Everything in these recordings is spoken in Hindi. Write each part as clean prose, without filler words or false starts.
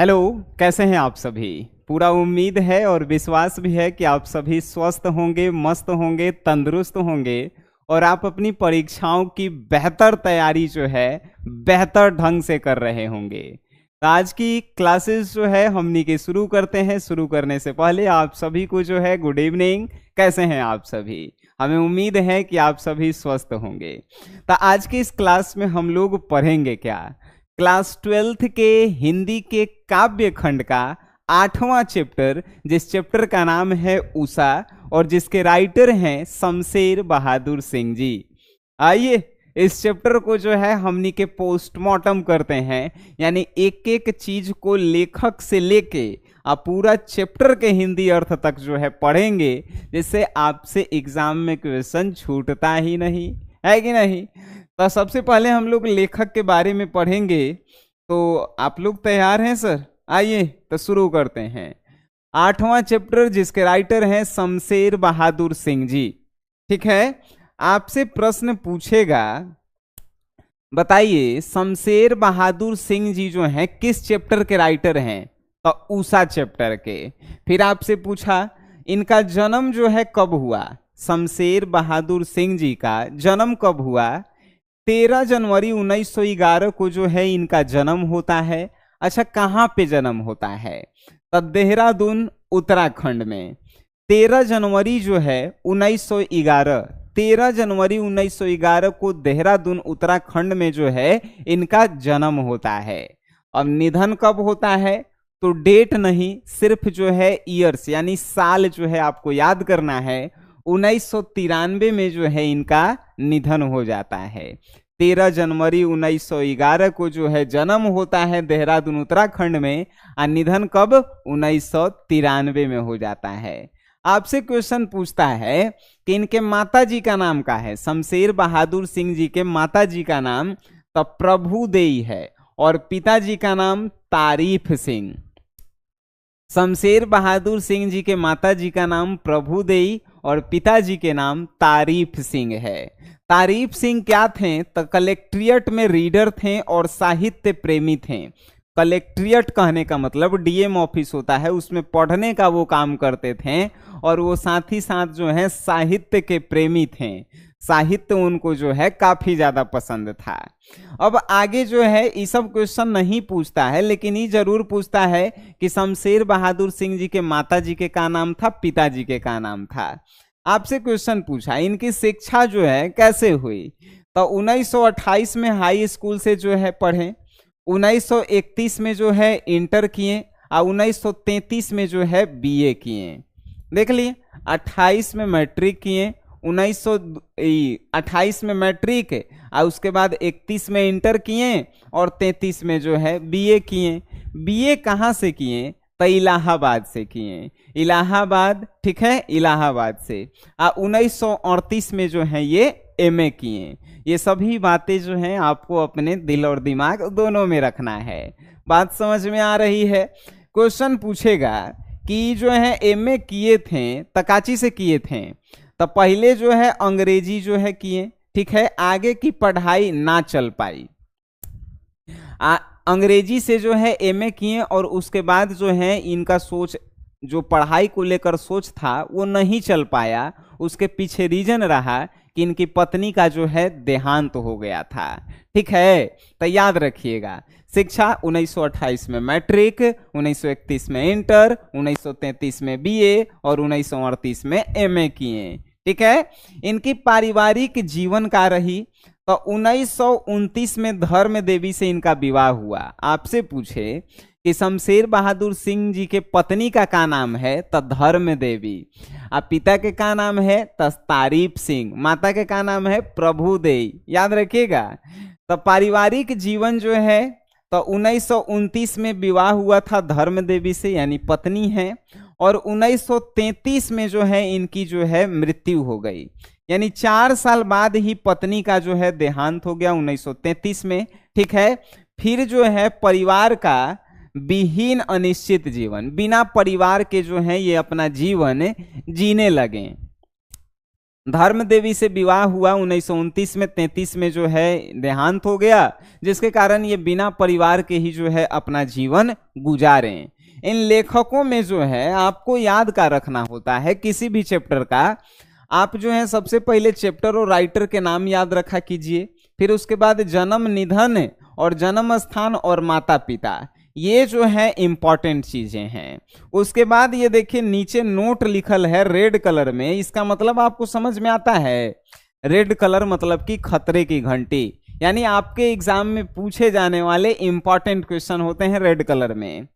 हेलो। कैसे हैं आप सभी? पूरा उम्मीद है और विश्वास भी है कि आप सभी स्वस्थ होंगे, मस्त होंगे, तंदुरुस्त होंगे और आप अपनी परीक्षाओं की बेहतर तैयारी जो है बेहतर ढंग से कर रहे होंगे। तो आज की क्लासेस जो है हमनी के शुरू करते हैं। शुरू करने से पहले आप सभी को जो है गुड इवनिंग। कैसे हैं आप सभी? हमें उम्मीद है कि आप सभी स्वस्थ होंगे। तो आज की इस क्लास में हम लोग पढ़ेंगे क्या? क्लास 12th के हिंदी के काव्य खंड का 8वां चैप्टर, जिस चैप्टर का नाम है उषा और जिसके राइटर हैं शमशेर बहादुर सिंह जी। आइए इस चैप्टर को जो है हमनी के पोस्टमार्टम करते हैं, यानी एक एक चीज को लेखक से लेके आप पूरा चैप्टर के हिंदी अर्थ तक जो है पढ़ेंगे, जिससे आपसे एग्जाम में क्वेश्चन छूटता ही नहीं है कि नहीं। तो सबसे पहले हम लोग लेखक के बारे में पढ़ेंगे। तो आप लोग तैयार हैं सर? आइए तो शुरू करते हैं। 8वां चैप्टर जिसके राइटर हैं शमशेर बहादुर सिंह जी। ठीक है, आपसे प्रश्न पूछेगा, बताइए शमशेर बहादुर सिंह जी जो हैं किस चैप्टर के राइटर हैं? तो उषा चैप्टर के। फिर आपसे पूछा इनका जन्म जो है कब हुआ? शमशेर बहादुर सिंह जी का जन्म कब हुआ? 13 जनवरी 1911 को जो है इनका जन्म होता है। अच्छा, कहाँ पे जन्म होता है? तो देहरादून उत्तराखंड में। 13 जनवरी जो है 1911, 13 जनवरी 1911 को देहरादून उत्तराखंड में जो है इनका जन्म होता है। अब निधन कब होता है? तो डेट नहीं, सिर्फ जो है ईयर्स यानी साल जो है आपको याद करना है। 1993 में जो है इनका निधन हो जाता है। 13 जनवरी 1911 को जो है जन्म होता है देहरादून उत्तराखंड में और निधन कब? 1993 में हो जाता है। आपसे क्वेश्चन पूछता है कि इनके माता जी का नाम क्या है? शमशेर बहादुर सिंह जी के माता जी का नाम तो प्रभुदेई है और पिताजी का नाम तारीफ सिंह। शमशेर बहादुर सिंह जी के माताजी का नाम प्रभुदेई और पिताजी के नाम तारीफ सिंह है। तारीफ सिंह क्या थे? तो कलेक्ट्रिएट में रीडर थे और साहित्य प्रेमी थे। कलेक्ट्रिएट कहने का मतलब डीएम ऑफिस होता है, उसमें पढ़ने का वो काम करते थे और वो साथ ही साथ जो है साहित्य के प्रेमी थे। साहित्य उनको जो है काफी ज्यादा पसंद था। अब आगे जो है ये सब क्वेश्चन नहीं पूछता है, लेकिन ये जरूर पूछता है कि शमशेर बहादुर सिंह जी के माताजी के का नाम था, पिताजी के का नाम था। आपसे क्वेश्चन पूछा इनकी शिक्षा जो है कैसे हुई? तो 1928 में हाई स्कूल से जो है पढ़े, 1931 में जो है इंटर किए और 1933 में जो है बीए किए। देख लिए, 28 में मैट्रिक किए, 1928 में मैट्रिक और उसके बाद 31 में इंटर किए और 33 में जो है बीए किए। बीए कहाँ से किए? तो इलाहाबाद से किए। इलाहाबाद, ठीक है, इलाहाबाद से। 1938 में जो है ये एमए किए। ये सभी बातें जो हैं आपको अपने दिल और दिमाग दोनों में रखना है। बात समझ में आ रही है? क्वेश्चन पूछेगा कि जो है एमए किए थे तकाची से किए थे, तो पहले जो है अंग्रेजी जो है किए, ठीक है, आगे की पढ़ाई ना चल पाई। अंग्रेजी से जो है एमए किए और उसके बाद जो है इनका सोच, जो पढ़ाई को लेकर सोच था वो नहीं चल पाया। उसके पीछे रीजन रहा कि इनकी पत्नी का जो है देहांत हो गया था। ठीक है, तो याद रखिएगा, शिक्षा 1928 में मैट्रिक, 1931 में इंटर, 1933 में बीए और 1938 में एमए किए। ठीक है, इनकी पारिवारिक जीवन का रही तो 1929 में धर्म देवी से इनका विवाह हुआ। आपसे पूछे कि शमशेर बहादुर सिंह जी के पत्नी का नाम है? तो धर्म देवी। और पिता के का नाम है? तो तारीफ सिंह। माता के का नाम है? प्रभुदेई। याद रखिएगा। तो पारिवारिक जीवन जो है तो 1929 में विवाह हुआ था धर्म देवी से, यानी पत्नी है, और 1933 में जो है इनकी जो है मृत्यु हो गई, यानी 4 साल बाद ही पत्नी का जो है देहांत हो गया 1933 में। ठीक है, फिर जो है परिवार का विहीन अनिश्चित जीवन, बिना परिवार के जो है ये अपना जीवन जीने लगे। धर्म देवी से विवाह हुआ 1929 में, 33 में जो है देहांत हो गया, जिसके कारण ये बिना परिवार के ही जो है अपना जीवन गुजारे। इन लेखकों में जो है आपको याद का रखना होता है किसी भी चैप्टर का, आप जो है सबसे पहले चैप्टर और राइटर के नाम याद रखा कीजिए, फिर उसके बाद जन्म, निधन और जन्म स्थान और माता पिता, ये जो है इंपॉर्टेंट चीजें हैं। उसके बाद ये देखिए नीचे नोट लिखल है रेड कलर में, इसका मतलब आपको समझ में आता है। रेड कलर मतलब कि खतरे की घंटी, यानी आपके एग्जाम में पूछे जाने वाले इंपॉर्टेंट क्वेश्चन होते हैं रेड कलर में।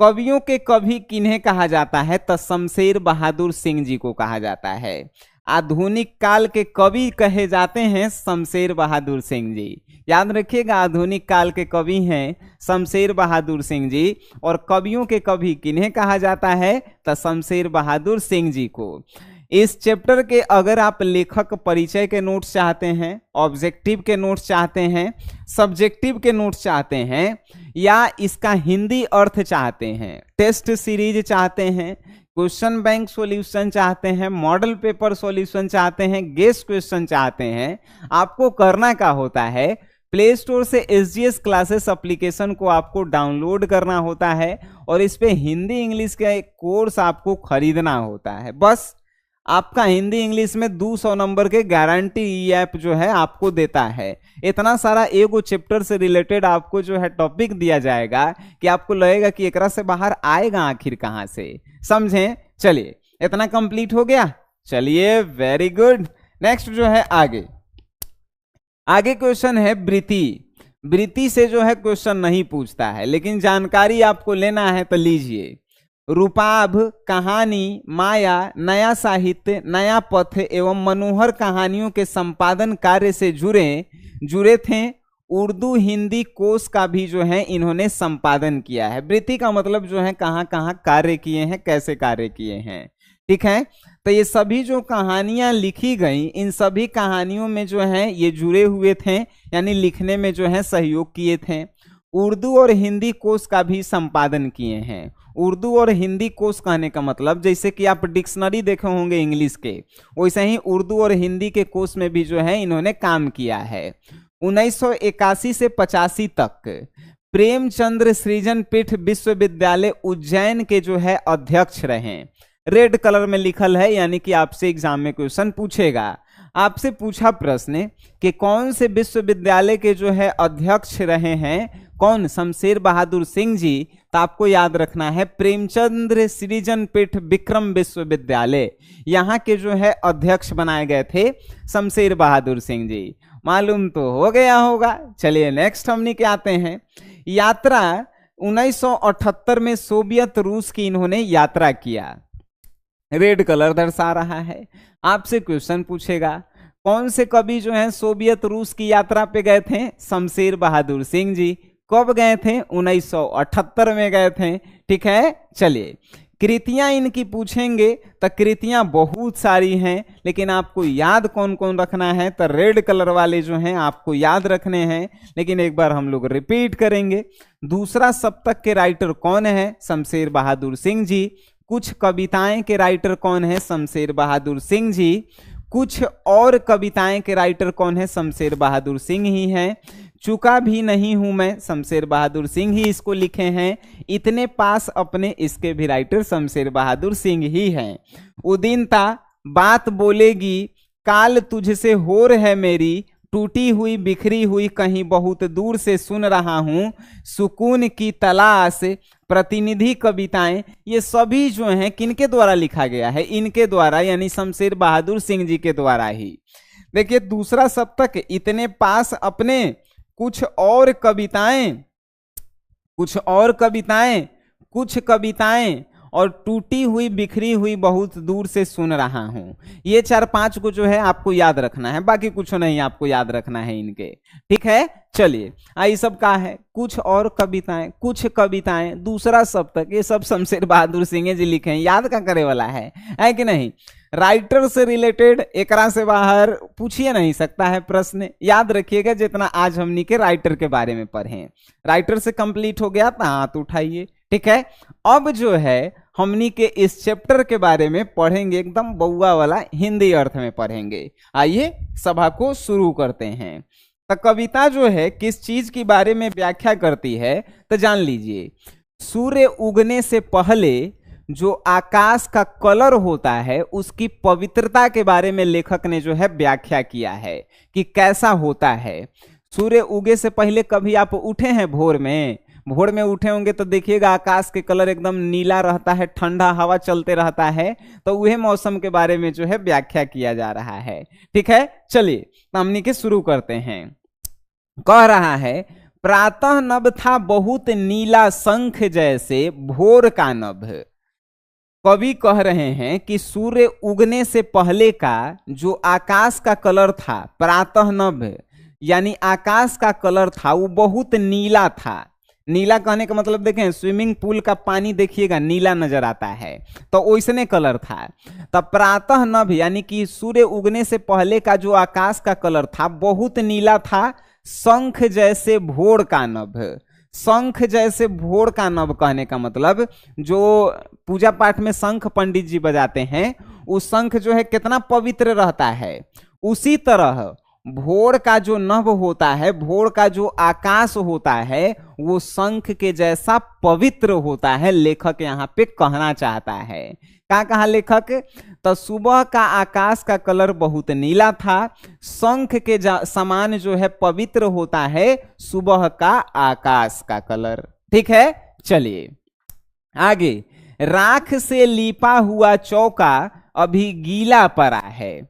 कवियों के कवि किन्हें कहा जाता है? तो शमशेर बहादुर सिंह जी को कहा जाता है। आधुनिक काल के कवि कहे जाते हैं शमशेर बहादुर सिंह जी, याद रखिएगा, आधुनिक काल के कवि हैं शमशेर बहादुर सिंह जी। और कवियों के कवि किन्हें कहा जाता है? तो शमशेर बहादुर सिंह जी को। इस चैप्टर के अगर आप लेखक परिचय के नोट्स चाहते हैं, ऑब्जेक्टिव के नोट्स चाहते हैं, सब्जेक्टिव के नोट्स चाहते हैं, या इसका हिंदी अर्थ चाहते हैं, टेस्ट सीरीज चाहते हैं, क्वेश्चन बैंक सॉल्यूशन चाहते हैं, मॉडल पेपर सॉल्यूशन चाहते हैं, गेस्ट क्वेश्चन चाहते हैं, आपको करना क्या होता है, प्ले स्टोर से SGS क्लासेस एप्लीकेशन को आपको डाउनलोड करना होता है और इस पे हिंदी इंग्लिश का कोर्स आपको खरीदना होता है। बस आपका हिंदी इंग्लिश में 200 नंबर के गारंटी ये ऐप जो है आपको देता है। इतना सारा एगो चैप्टर से रिलेटेड आपको जो है टॉपिक दिया जाएगा कि आपको लगेगा कि एकरा से बाहर आएगा आखिर कहाँ से, समझें। चलिए इतना कंप्लीट हो गया, चलिए वेरी गुड। नेक्स्ट जो है आगे क्वेश्चन है वृत्ति। वृत्ति से जो है क्वेश्चन नहीं पूछता है, लेकिन जानकारी आपको लेना है तो लीजिए। रूपाभ, कहानी, माया, नया साहित्य, नया पथ एवं मनोहर कहानियों के संपादन कार्य से जुड़े थे। उर्दू हिंदी कोश का भी जो है इन्होंने संपादन किया है। वृत्ति का मतलब जो है कहाँ कहाँ कार्य किए हैं, कैसे कार्य किए हैं, ठीक है। तो ये सभी जो कहानियां लिखी गई, इन सभी कहानियों में जो है ये जुड़े हुए थे, यानी लिखने में जो है सहयोग किए थे। उर्दू और हिंदी कोश का भी संपादन किए हैं। उर्दू और हिंदी कोश कहने का मतलब जैसे कि आप डिक्शनरी देखे होंगे इंग्लिश के, वैसे ही उर्दू और हिंदी के कोश में भी जो है इन्होंने काम किया है। 1981 से 85 तक प्रेमचंद्र सृजन पीठ विश्वविद्यालय उज्जैन के जो है अध्यक्ष रहे। रेड कलर में लिखल है, यानी कि आपसे एग्जाम में क्वेश्चन पूछेगा। आपसे पूछा प्रश्न कि कौन से विश्वविद्यालय के जो है अध्यक्ष रहे हैं, कौन? शमशेर बहादुर सिंह जी। तो आपको याद रखना है प्रेमचंद्र सृजन पीठ विक्रम विश्वविद्यालय, यहाँ के जो है अध्यक्ष बनाए गए थे शमशेर बहादुर सिंह जी। मालूम तो हो गया होगा। चलिए नेक्स्ट हमने क्या आते हैं। यात्रा 1978 में सोवियत रूस की इन्होंने यात्रा किया। रेड कलर दर्शा रहा है। आपसे क्वेश्चन पूछेगा कौन से कवि जो हैं सोवियत रूस की यात्रा पे गए थे? शमशेर बहादुर सिंह जी। कब गए थे? 1978 में गए थे, ठीक है। चलिए कृतियां इनकी पूछेंगे तो कृतियां बहुत सारी हैं, लेकिन आपको याद कौन कौन रखना है तो रेड कलर वाले जो हैं आपको याद रखने हैं, लेकिन एक बार हम लोग रिपीट करेंगे। दूसरा सप्तक के राइटर कौन है? शमशेर बहादुर सिंह जी। कुछ कविताएं के राइटर कौन है? शमशेर बहादुर सिंह जी। कुछ और कविताएं के राइटर कौन है? शमशेर बहादुर सिंह ही हैं। चुका भी नहीं हूं मैं, शमशेर बहादुर सिंह ही इसको लिखे हैं। इतने पास अपने, इसके भी राइटर शमशेर बहादुर सिंह ही हैं। उदीनता, बात बोलेगी, काल तुझसे होर है मेरी, टूटी हुई बिखरी हुई कहीं बहुत दूर से सुन रहा हूं, सुकून की तलाश, प्रतिनिधि कविताएं, ये सभी जो हैं किनके द्वारा लिखा गया है? इनके द्वारा, यानी शमशेर बहादुर सिंह जी के द्वारा ही। देखिए दूसरा सप्तक, इतने पास अपने, कुछ और कविताएं और टूटी हुई बिखरी हुई बहुत दूर से सुन रहा हूं। ये 4-5 को जो है आपको याद रखना है, बाकी कुछ नहीं आपको याद रखना है इनके, ठीक है। चलिए ये सब का है, कुछ और कविताएं, कुछ कविताएं, दूसरा सप्तक, ये सब शमशेर बहादुर सिंह जी लिखे हैं। याद का करे वाला है कि नहीं? राइटर से रिलेटेड एकरा से बाहर पूछिए नहीं सकता है प्रश्न। याद रखिएगा जितना आज हमनी के राइटर के बारे में पढ़े। राइटर से कंप्लीट हो गया तो हाथ उठाइए, ठीक है, अब जो है हमनी के इस चैप्टर के बारे में पढ़ेंगे, एकदम बउआ वाला हिंदी अर्थ में पढ़ेंगे। आइए सभा को शुरू करते हैं। तो कविता जो है किस चीज के बारे में व्याख्या करती है, तो जान लीजिए। सूर्य उगने से पहले जो आकाश का कलर होता है उसकी पवित्रता के बारे में लेखक ने जो है व्याख्या किया है कि कैसा होता है। सूर्य उगे से पहले कभी आप उठे हैं भोर में उठे होंगे तो देखिएगा आकाश के कलर एकदम नीला रहता है, ठंडा हवा चलते रहता है। तो वह मौसम के बारे में जो है व्याख्या किया जा रहा है। ठीक है, चलिए हमनी के शुरू करते हैं। कह रहा है, प्रातः नभ था बहुत नीला शंख जैसे भोर का नभ। कवि कह रहे हैं कि सूर्य उगने से पहले का जो आकाश का कलर था, प्रातः नभ यानी आकाश का कलर था, वो बहुत नीला था। नीला कहने का मतलब देखें, स्विमिंग पूल का पानी देखिएगा नीला नजर आता है, तो वैसने कलर था। तब प्रातः नभ यानी कि सूर्य उगने से पहले का जो आकाश का कलर था बहुत नीला था। शंख जैसे भोर का नभ, शंख जैसे भोर का नभ कहने का मतलब जो पूजा पाठ में शंख पंडित जी बजाते हैं, उस शंख जो है कितना पवित्र रहता है, उसी तरह भोर का जो नभ होता है, भोर का जो आकाश होता है, वो शंख के जैसा पवित्र होता है। लेखक यहाँ पे कहना चाहता है, क्या कहा लेखक? तो सुबह का आकाश का कलर बहुत नीला था, शंख के समान जो है पवित्र होता है सुबह का आकाश का कलर। ठीक है, चलिए आगे। राख से लीपा हुआ चौका अभी गीला पड़ा है।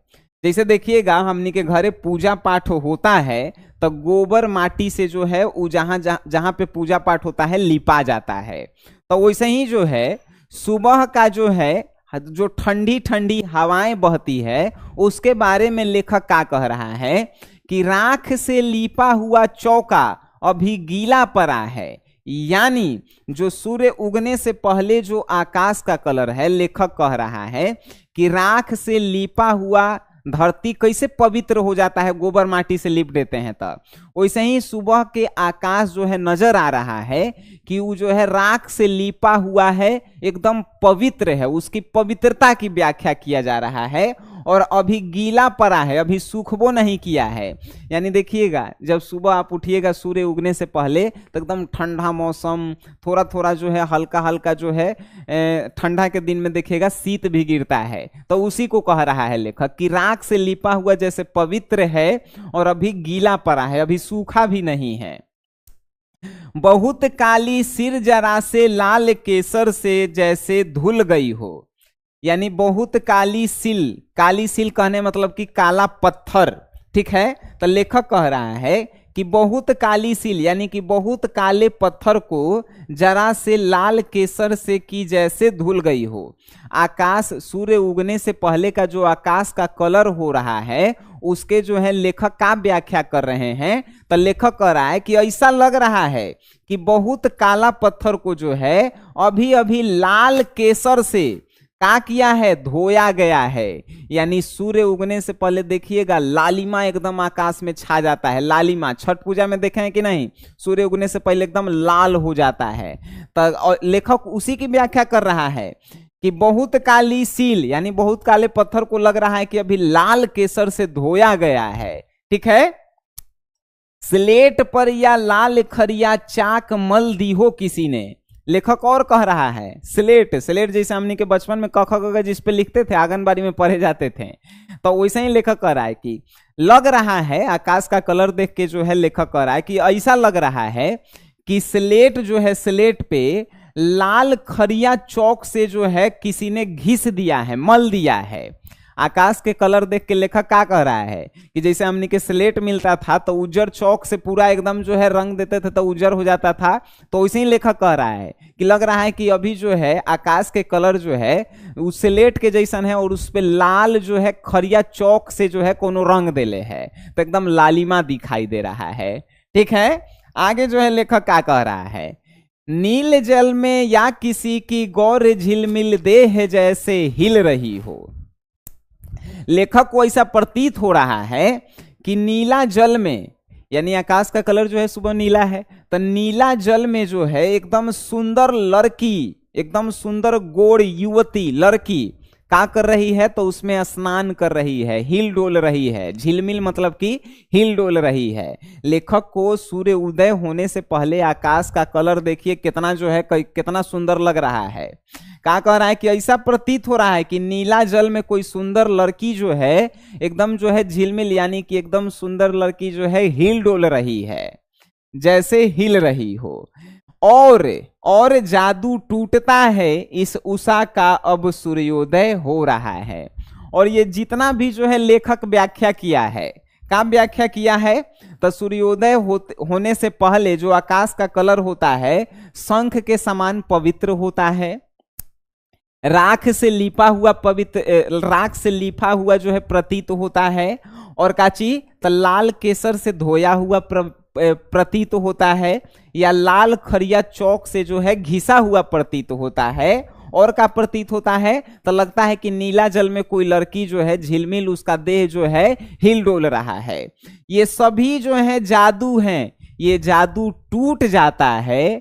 जैसे देखिएगा हमनी के घरे पूजा पाठ होता है तो गोबर माटी से जो है वो जहां पे पूजा पाठ होता है लिपा जाता है। तो वैसे ही जो है सुबह का जो है जो ठंडी ठंडी हवाएं बहती है उसके बारे में लेखक क्या कह रहा है कि राख से लीपा हुआ चौका अभी गीला पड़ा है। यानी जो सूर्य उगने से पहले जो आकाश का कलर है, लेखक कह रहा है कि राख से लीपा हुआ धरती कैसे पवित्र हो जाता है, गोबर माटी से लिप देते हैं तब, वैसे ही सुबह के आकाश जो है नजर आ रहा है कि वो जो है राख से लिपा हुआ है, एकदम पवित्र है, उसकी पवित्रता की व्याख्या किया जा रहा है। और अभी गीला पड़ा है, अभी सूखबो नहीं किया है। यानी देखिएगा जब सुबह आप उठिएगा सूर्य उगने से पहले तो एकदम ठंडा मौसम, थोड़ा थोड़ा जो है हल्का हल्का जो है ठंडा के दिन में देखिएगा शीत भी गिरता है। तो उसी को कह रहा है लेखक कि राख से लिपा हुआ जैसे पवित्र है और अभी गीला पड़ा है, अभी सूखा भी नहीं है। बहुत काली सिर जरा से लाल केसर से जैसे धुल गई हो। यानी बहुत काली सिल कहने मतलब कि काला पत्थर। ठीक है, तो लेखक कह रहा है कि बहुत काली सिल यानी कि बहुत काले पत्थर को जरा से लाल केसर से की जैसे धुल गई हो। आकाश सूर्य उगने से पहले का जो आकाश का कलर हो रहा है उसके जो है लेखक का व्याख्या कर रहे हैं। तो लेखक कह रहा है कि ऐसा लग रहा है कि बहुत काला पत्थर को जो है अभी अभी लाल केसर से क्या किया है, धोया गया है। यानी सूर्य उगने से पहले देखिएगा लालिमा एकदम आकाश में छा जाता है। लालिमा छठ पूजा में देखे हैं कि नहीं, सूर्य उगने से पहले एकदम लाल हो जाता है। तो लेखक उसी की व्याख्या कर रहा है कि बहुत काली सील यानी बहुत काले पत्थर को लग रहा है कि अभी लाल केसर से धोया गया है। ठीक है, स्लेट पर या लाल खरिया चाक मल दी हो किसी ने। लेखक और कह रहा है स्लेट जैसे हमने के बचपन में क ख ग जिस पे लिखते थे, आंगनबाड़ी में पढ़े जाते थे, तो वैसे ही लेखक कह रहा है कि लग रहा है, आकाश का कलर देख के जो है लेखक कह रहा है कि ऐसा लग रहा है कि स्लेट जो है, स्लेट पे लाल खरिया चौक से जो है किसी ने घिस दिया है, मल दिया है। आकाश के कलर देख के लेखक क्या कह रहा है कि जैसे हमने के स्लेट मिलता था तो उज्जर चौक से पूरा एकदम जो है रंग देते थे तो उज्जर हो जाता था, तो वैसे ही लेखक कह रहा है कि लग रहा है कि अभी जो है आकाश के कलर जो है उस स्लेट के जैसन है और उस पे लाल जो है खरिया चौक से जो है कोनो रंग देले है, तो एकदम लालिमा दिखाई दे रहा है। ठीक है, आगे जो है लेखक क्या कह रहा है, नील जल में या किसी की गौर झिलमिल देह जैसे हिल रही हो। लेखक को ऐसा प्रतीत हो रहा है कि नीला जल में यानी आकाश का कलर जो है सुबह नीला है, तो नीला जल में जो है एकदम सुंदर लड़की, एकदम सुंदर गोड़ युवती लड़की क्या कर रही है, तो उसमें स्नान कर रही है, हिल डोल रही है। झिलमिल मतलब कि हिल डोल रही है। लेखक को सूर्य उदय होने से पहले आकाश का कलर देखिए कितना जो है कितना सुंदर लग रहा है। क्या कह रहा है कि ऐसा प्रतीत हो रहा है कि नीला जल में कोई सुंदर लड़की जो है एकदम जो है झिलमिल यानी कि एकदम सुंदर लड़की जो है हिल डोल रही है, जैसे हिल रही हो। और जादू टूटता है इस उषा का, अब सूर्योदय हो रहा है। और ये जितना भी जो है लेखक व्याख्या किया है, क्या व्याख्या किया है, तो सूर्योदय होने से पहले जो आकाश का कलर होता है शंख के समान पवित्र होता है, राख से लिपा हुआ राख से लिपा हुआ जो है प्रतीत होता है, और काची तो लाल केसर से धोया हुआ प्रतीत होता है, या लाल खरिया चौक से जो है घिसा हुआ प्रतीत होता है। और का प्रतीत होता है तो लगता है कि नीला जल में कोई लड़की जो है झिलमिल उसका देह जो है हिल डोल रहा है। ये सभी जो है जादू हैं, ये जादू टूट जाता है।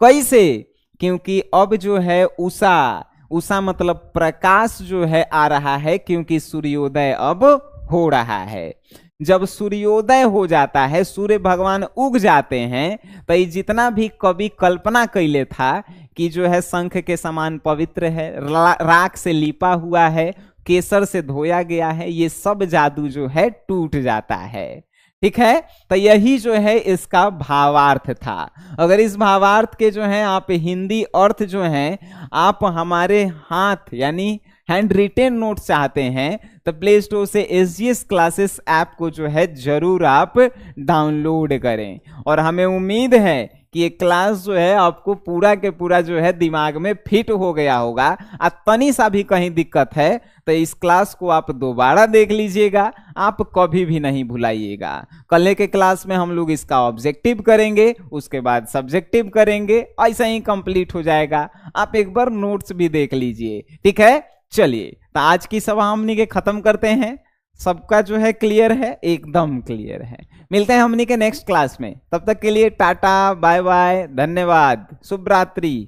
कैसे? क्योंकि अब जो है उषा मतलब प्रकाश जो है आ रहा है, क्योंकि सूर्योदय अब हो रहा है। जब सूर्योदय हो जाता है, सूर्य भगवान उग जाते हैं, तो ये जितना भी कवि कल्पना कैले था कि जो है शंख के समान पवित्र है, राख से लिपा हुआ है, केसर से धोया गया है, ये सब जादू जो है टूट जाता है। ठीक है, तो यही जो है इसका भावार्थ था। अगर इस भावार्थ के जो है आप हिंदी अर्थ जो है आप हमारे हाथ यानी हैंड रिटेन नोट चाहते हैं तो प्ले स्टोर से SGS क्लासेस ऐप को जो है जरूर आप डाउनलोड करें। और हमें उम्मीद है कि ये क्लास जो है आपको पूरा के पूरा जो है दिमाग में फिट हो गया होगा। तनी सा भी कहीं दिक्कत है तो इस क्लास को आप दोबारा देख लीजिएगा, आप कभी भी नहीं भुलाइएगा। कल के क्लास में हम लोग इसका ऑब्जेक्टिव करेंगे, उसके बाद सब्जेक्टिव करेंगे, ऐसा ही कंप्लीट हो जाएगा। आप एक बार नोट्स भी देख लीजिए। ठीक है, चलिए तो आज की सभा हमनी के खत्म करते हैं। सबका जो है क्लियर है, एकदम क्लियर है। मिलते हैं हमनी के नेक्स्ट क्लास में, तब तक के लिए टाटा बाय बाय, धन्यवाद, शुभ रात्रि।